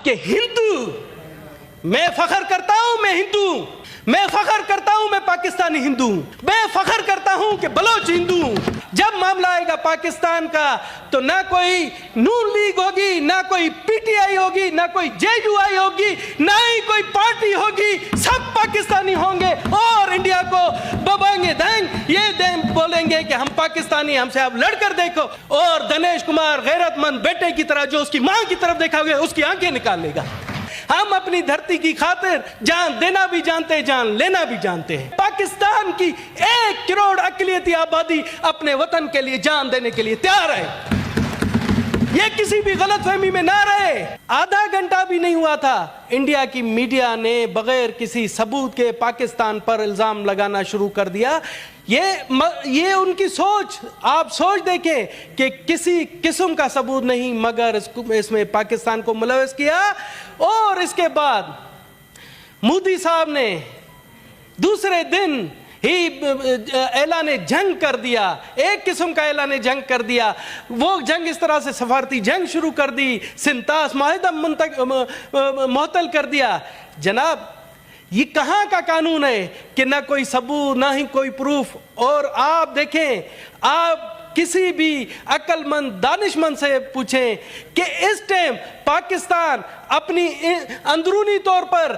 کہ ہندو، میں فخر کرتا ہوں میں ہندو ہوں، میں فخر کرتا ہوں میں پاکستانی ہندو ہوں، میں فخر کرتا ہوں کہ بلوچ ہندو ہوں۔ جب معاملہ آئے گا پاکستان کا تو نہ کوئی نون لیگ ہوگی، نہ کوئی پی ٹی آئی ہوگی، نہ کوئی جے یو آئی ہوگی، نہ ہی کوئی پارٹی ہوگی، سب پاکستانی ہوں گے اور انڈیا کو ببانگے دینگ یہ بولیں گے کہ ہم پاکستانی، ہم سے آپ لڑ کر دیکھو۔ اور دنیش کمار غیرت مند بیٹے کی طرح جو اس کی ماں کی طرف دیکھا گیا اس کی آنکھیں نکال لے گا۔ ہم اپنی دھرتی کی خاطر جان دینا بھی جانتے ہیں، جان لینا بھی جانتے ہیں۔ پاکستان کی 1 کروڑ اقلیتی آبادی اپنے وطن کے لیے جان دینے کے لیے تیار ہے، یہ کسی بھی غلط فہمی میں نہ رہے۔ آدھا گھنٹہ بھی نہیں ہوا تھا انڈیا کی میڈیا نے بغیر کسی ثبوت کے پاکستان پر الزام لگانا شروع کر دیا۔ یہ ان کی سوچ، آپ سوچ دیکھیں کہ کسی قسم کا ثبوت نہیں مگر اس میں پاکستان کو ملوث کیا۔ اور اس کے بعد مودی صاحب نے دوسرے دن ہی اعلان جنگ کر دیا، ایک قسم کا اعلان جنگ کر دیا۔ وہ جنگ اس طرح سے سفارتی جنگ شروع کر دی، سنتاس معاہدہ معطل کر دیا۔ جناب یہ کہاں کا قانون ہے کہ نہ کوئی ثبوت نہ ہی کوئی پروف؟ اور آپ دیکھیں، آپ کسی بھی عقل مند دانش مند سے پوچھیں کہ اس ٹائم پاکستان اپنی اندرونی طور پر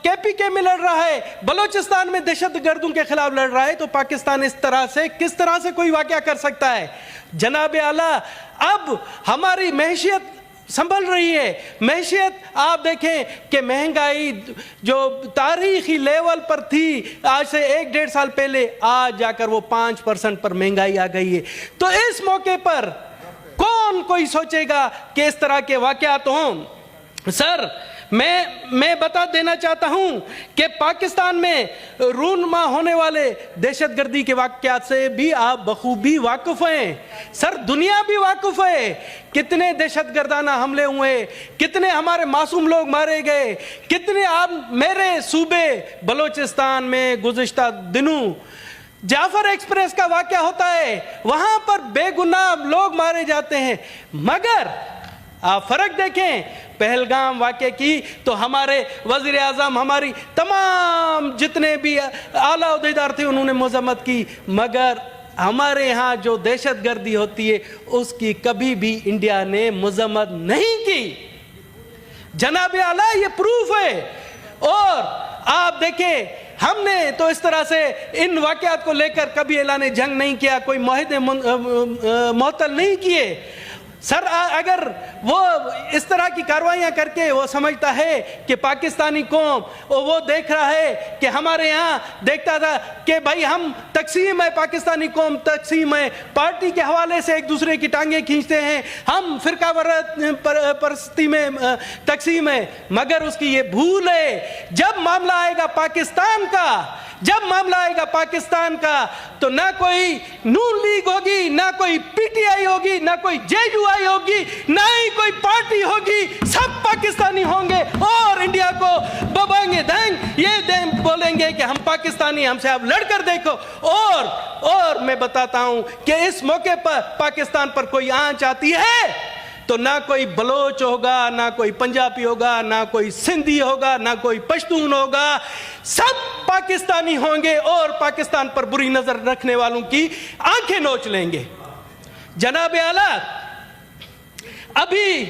کے پی کے میں لڑ رہا ہے، بلوچستان میں دہشت گردوں کے خلاف لڑ رہا ہے، تو پاکستان اس طرح سے کس طرح سے کوئی واقعہ کر سکتا ہے؟ جناب اعلیٰ، اب ہماری معیشت سنبھل رہی ہے۔ معیشت آپ دیکھیں کہ مہنگائی جو تاریخی لیول پر تھی آج سے 1-1.5 سال پہلے، آج جا کر وہ 5% پر مہنگائی آ گئی ہے۔ تو اس موقع پر کون کوئی سوچے گا کہ اس طرح کے واقعات ہوں؟ سر میں بتا دینا چاہتا ہوں کہ پاکستان میں رونما ہونے والے دہشت گردی کے واقعات سے بھی آپ بخوبی واقف ہیں۔ سر دنیا بھی واقف ہے، کتنے دہشت گردانہ حملے ہوئے، کتنے ہمارے معصوم لوگ مارے گئے، کتنے آپ میرے صوبے بلوچستان میں گزشتہ دنوں جعفر ایکسپریس کا واقعہ ہوتا ہے، وہاں پر بے گناہ لوگ مارے جاتے ہیں۔ مگر آپ فرق دیکھیں پہلگام واقعے کی تو ہمارے وزیر اعظم، ہماری تمام جتنے بھی اعلیٰ عہدیدار تھے انہوں نے مذمت کی، مگر ہمارے ہاں جو دہشت گردی ہوتی ہے اس کی کبھی بھی انڈیا نے مذمت نہیں کی۔ جناب اعلیٰ یہ پروف ہے۔ اور آپ دیکھیں ہم نے تو اس طرح سے ان واقعات کو لے کر کبھی اعلان جنگ نہیں کیا، کوئی معاہدے معطل نہیں کیے۔ سر اگر وہ اس طرح کی کارروائیاں کر کے وہ سمجھتا ہے کہ پاکستانی قوم وہ دیکھ رہا ہے کہ ہمارے یہاں دیکھتا تھا کہ بھائی ہم تقسیم ہے، پاکستانی قوم تقسیم ہے، پارٹی کے حوالے سے ایک دوسرے کی ٹانگیں کھینچتے ہیں، ہم فرقہ پرستی میں تقسیم ہے، مگر اس کی یہ بھول ہے۔ جب معاملہ آئے گا پاکستان کا، جب معاملہ آئے گا پاکستان کا تو نہ کوئی نون لیگ ہوگی، نہ کوئی پی ٹی آئی ہوگی، نہ کوئی جے یو آئی ہوگی، نہ ہی کوئی پارٹی ہوگی، سب پاکستانی ہوں گے اور انڈیا کو ببانگے دینگ یہ بولیں گے کہ ہم پاکستانی، ہم سے آپ لڑ کر دیکھو۔ اور میں بتاتا ہوں کہ اس موقع پر پاکستان پر کوئی آنچ آتی ہے تو نہ کوئی بلوچ ہوگا، نہ کوئی پنجابی ہوگا، نہ کوئی سندھی ہوگا، نہ کوئی پشتون ہوگا، سب پاکستانی ہوں گے اور پاکستان پر بری نظر رکھنے والوں کی آنکھیں نوچ لیں گے۔ جناب اعلیٰ، ابھی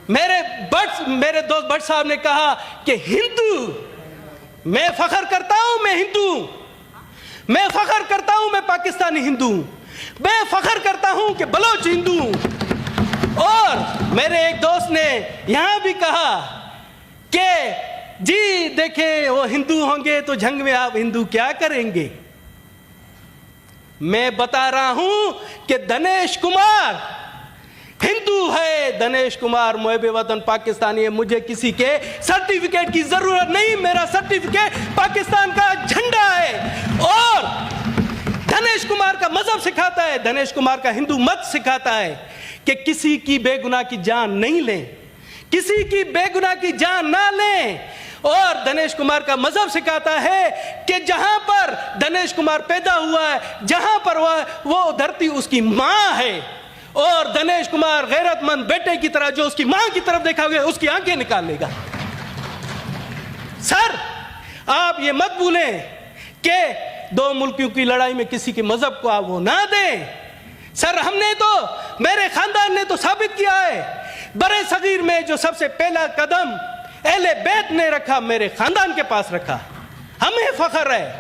میرے دوست بٹ صاحب نے کہا کہ ہندو، میں فخر کرتا ہوں میں ہندو ہوں، میں فخر کرتا ہوں میں پاکستانی ہندو ہوں، میں فخر کرتا ہوں کہ بلوچ ہندو ہوں۔ اور میرے ایک دوست نے یہاں بھی کہا کہ جی دیکھیں وہ ہندو ہوں گے تو جنگ میں آپ ہندو کیا کریں گے؟ میں بتا رہا ہوں کہ دنیش کمار ہندو ہے، دنیش کمار محب وطن پاکستانی ہے، مجھے کسی کے سرٹیفکیٹ کی ضرورت نہیں، میرا سرٹیفکیٹ پاکستان کا جھنڈا ہے۔ اور دنیش کمار کا مذہب سکھاتا ہے، دنیش کمار کا ہندو مت سکھاتا ہے کہ کسی کی بے گناہ کی جان نہیں لیں، کسی کی بے گناہ کی جان نہ لیں۔ اور دنیش کمار کا مذہب سکھاتا ہے کہ جہاں پر دنیش کمار پیدا ہوا ہے، جہاں پر وہ دھرتی اس کی ماں ہے، اور دنیش کمار غیرت مند بیٹے کی طرح جو اس کی ماں کی طرف دیکھا گیا اس کی آنکھیں نکال لے گا. سر آپ یہ مت بھولیں کہ دو ملکوں کی لڑائی میں کسی کے مذہب کو آپ وہ نہ دیں. سر ہم نے تو, میرے خاندان نے تو ثابت کیا ہے, برے صغیر میں جو سب سے پہلا قدم اہل بیت نے رکھا میرے خاندان کے پاس رکھا. ہمیں فخر ہے,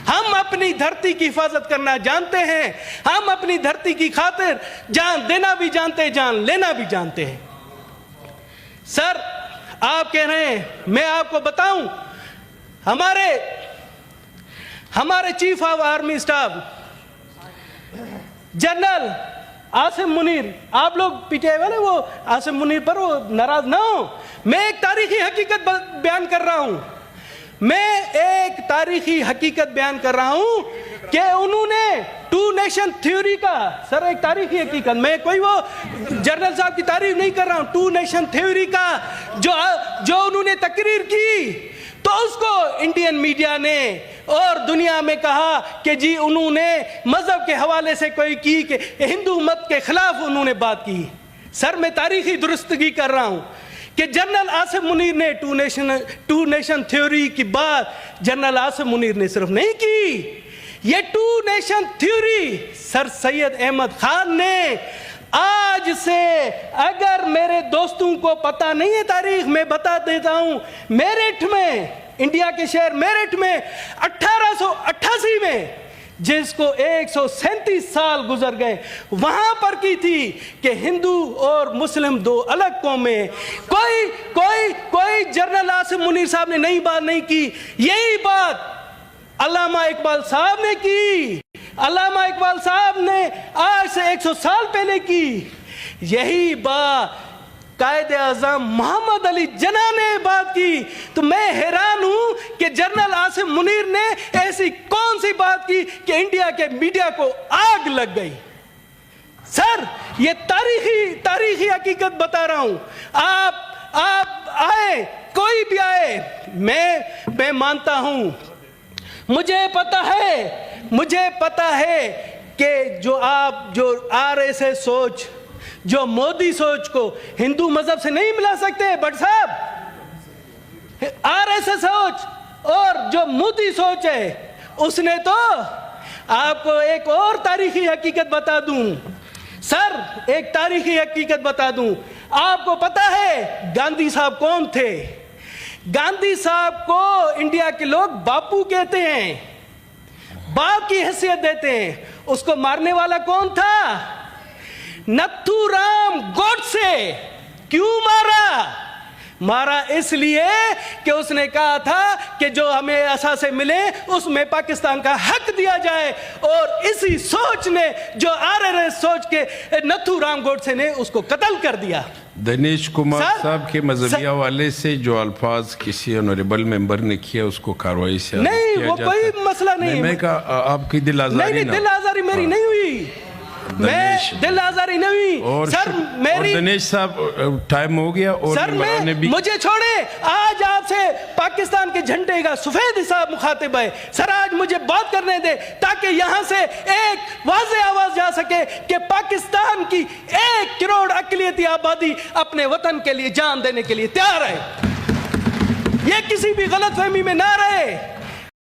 ہم اپنی دھرتی کی حفاظت کرنا جانتے ہیں, ہم اپنی دھرتی کی خاطر جان دینا بھی جانتے ہیں, جان لینا بھی جانتے ہیں. سر آپ کہہ رہے ہیں, میں آپ کو بتاؤں, ہمارے chief of army staff general Asim Munir, آپ لوگ پی ٹی آئی والے وہ عاصم منیر پر وہ ناراض نہ ہو, میں ایک تاریخی حقیقت بیان کر رہا ہوں, کہ انہوں نے ٹو نیشن تھیوری کا, سر ایک تاریخی حقیقت, میں کوئی وہ جنرل صاحب کی تعریف نہیں کر رہا ہوں, ٹو نیشن تھیوری کا جو انہوں نے تقریر کی, تو اس کو انڈین میڈیا نے اور دنیا میں کہا کہ جی انہوں نے مذہب کے حوالے سے کوئی کی, کہ ہندو مت کے خلاف انہوں نے بات کی. سر میں تاریخی درستگی کر رہا ہوں کہ جنرل عاصم منیر نے ٹو نیشن تھیوری کی بات جنرل عاصم منیر نے صرف نہیں کی, یہ ٹو نیشن تھیوری سر سید احمد خان نے, آج سے اگر میرے دوستوں کو پتہ نہیں ہے تاریخ, میں بتا دیتا ہوں, میرٹھ میں, انڈیا کے شہر میرٹھ میں 1888 میں, جس کو 137 سال گزر گئے, وہاں پر کی تھی کہ ہندو اور مسلم دو الگ قومیں. کوئی جنرل عاصم منیر صاحب نے نئی بات نہیں کی, یہی بات علامہ اقبال صاحب نے کی, علامہ اقبال صاحب نے آج سے 100 سال پہلے کی, یہی بات قائد اعظم محمد علی جناح نے بات کی. تو میں حیران ہوں کہ جنرل عاصم منیر نے ایسی کون سی بات کی کہ انڈیا کے میڈیا کو آگ لگ گئی. سر یہ تاریخی حقیقت بتا رہا ہوں, آپ آئے, کوئی بھی آئے, میں مانتا ہوں, مجھے پتا ہے کہ جو آر ایس ایس سوچ, جو مودی سوچ کو ہندو مذہب سے نہیں ملا سکتے. بٹ صاحب, آر ایس ایس سوچ اور جو مودی سوچ ہے, اس نے تو آپ کو ایک اور تاریخی حقیقت بتا دوں. سر ایک تاریخی حقیقت بتا دوں, آپ کو پتا ہے گاندھی صاحب کون تھے؟ گاندھی صاحب کو انڈیا کے لوگ باپو کہتے ہیں, باپ کی حیثیت دیتے ہیں. اس کو مارنے والا کون تھا؟ نتھو رام گوڈسے. کیوں مارا اس لیے کہ اس نے کہا تھا کہ جو ہمیں اثاثے ملے اس میں پاکستان کا حق دیا جائے, اور اسی سوچ نے, جو آر ایس ایس سوچ کے نتھو رام گوڈسے نے اس کو قتل کر دیا. دنیش کمار صاحب کے مذہبی حوالے سے جو الفاظ کسی آنریبل ممبر نے کیا اس کو کاروائی سے نہیں, وہ کوئی مسئلہ نہیں. میں کہا آپ کی دل آزاری نہیں, دل آزاری میری نہیں ہوئی, میں دل آزاری نہیں ہوئی. سر میری, دنیش صاحب ٹائم ہو گیا, اور سر مجھے چھوڑے, آج آپ سے پاکستان کے جھنڈے کا سفید حساب مخاطب ہے. سر آج مجھے بات کرنے دے تاکہ یہاں سے ایک واضح آواز جا سکے کہ پاکستان کی 1 کروڑ اقلیتی آبادی اپنے وطن کے لیے جان دینے کے لیے تیار ہے. یہ کسی بھی غلط فہمی میں نہ رہے.